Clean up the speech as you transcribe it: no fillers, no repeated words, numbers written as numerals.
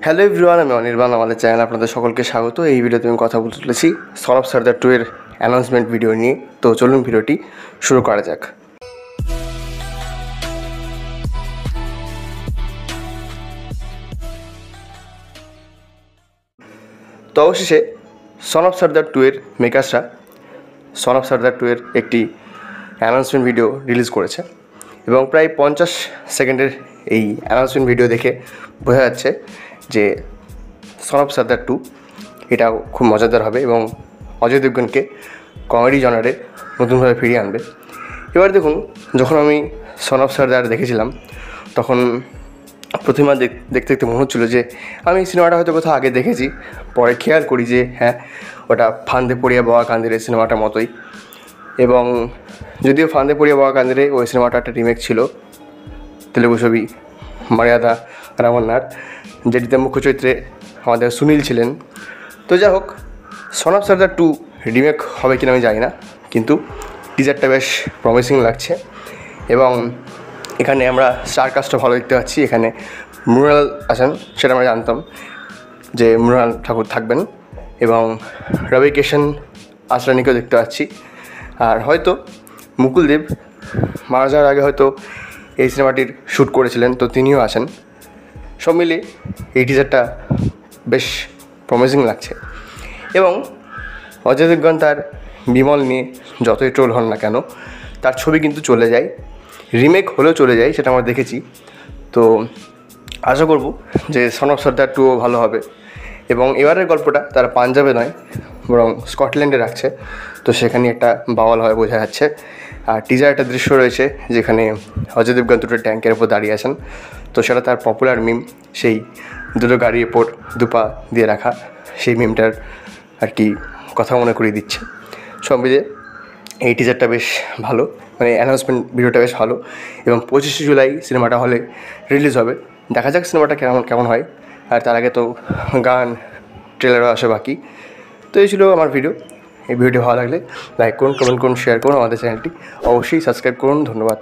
Hello everyone, আমি অনির্বাণ। আমাদের চ্যানেলে আপনাদের সকলকে স্বাগত। এই ভিডিওতে আমি কথা বলতে চলেছি সন অফ সর্দার 2 এর অ্যানাউন্সমেন্ট ভিডিও নিয়ে। তো চলুন ভিডিওটি শুরু করা যাক। তো অবশেষে সন অফ সর্দার 2 এর মেকার্সরা সন অফ সর্দার 2 এর একটি অ্যানাউন্সমেন্ট ভিডিও রিলিজ করেছে এবং প্রায় 50 সেকেন্ডের এই অ্যানাউন্সমেন্ট ভিডিও দেখে বোঝা যাচ্ছে যে সন অফ সর্দার 2 এটাও খুব মজাদার হবে এবং অজয় দেবগনকে কমেডি জনারে নতুনভাবে ফিরিয়ে আনবে। এবার দেখুন, যখন আমি সন অফ সর্দার দেখেছিলাম তখন প্রতিমা দেখতে দেখতে মনে হচ্ছিলো যে আমি এই সিনেমাটা হয়তো কোথাও আগে দেখেছি। পরে খেয়াল করি যে হ্যাঁ, ওটা ফান্দে পড়িয়া বাবা কান্দিরে সিনেমাটার মতোই। এবং যদিও ফান্দে পড়িয়া বাবা কান্দিরে ওই সিনেমাটা একটা রিমেক ছিল তেলুগু ছবি মর্যাদা রামান্নার, যেটিতে মুখ্য চরিত্রে আমাদের সুনীল ছিলেন। তো যাই হোক, সন অফ সর্দার 2 রিমেক হবে কিনা আমি জানি না, কিন্তু টিজারটা বেশ প্রমিসিং লাগছে এবং এখানে আমরা স্টার কাস্টটা ভালো দেখতে পাচ্ছি। এখানে মৃণাল আছেন, সেটা আমরা জানতাম যে মৃণাল ঠাকুর থাকবেন, এবং রবি কিষণ আসরানিকেও দেখতে পাচ্ছি। আর হয়তো মুকুল দেব মারা যাওয়ার আগে হয়তো এই সিনেমাটির শ্যুট করেছিলেন, তো তিনিও আছেন। সব মিলিয়ে এই টিজারটা বেশ প্রমিসিং লাগছে। এবং অজয় দেবগন তার বিমল নিয়ে যতই ট্রোল হন না কেন, তার ছবি কিন্তু চলে যায়, রিমেক হলেও চলে যায়, সেটা আমরা দেখেছি। তো আশা করব যে সন অফ সর্দার 2ও ভালো হবে। এবং এবারের গল্পটা তারা পাঞ্জাবে নয় বরং স্কটল্যান্ডে রাখছে, তো সেখানে একটা বাওয়াল হয় বোঝা যাচ্ছে। আর টিজার একটা দৃশ্য রয়েছে যেখানে অজয় দেবগন দুটো ট্যাঙ্কের উপর দাঁড়িয়ে আছেন, তো সেটা তার পপুলার মিম, সেই দুটো গাড়ির ওপর দুপা দিয়ে রাখা সেই মিমটার আর কি কথা মনে করিয়ে দিচ্ছে। সব মিলিয়ে এই টিজারটা বেশ ভালো, মানে অ্যানাউন্সমেন্ট ভিডিওটা বেশ ভালো। এবং 25শে জুলাই সিনেমাটা হলে রিলিজ হবে। দেখা যাক সিনেমাটা কেমন হয়। আর তার আগে তো গান ট্রেলারও আসে বাকি। তো এই ছিল আমার ভিডিও। এই ভিডিওটি ভালো লাগলে লাইক করুন, কমেন্ট করুন, শেয়ার করুন। আমাদের চ্যানেলটি অবশ্যই সাবস্ক্রাইব করুন। ধন্যবাদ।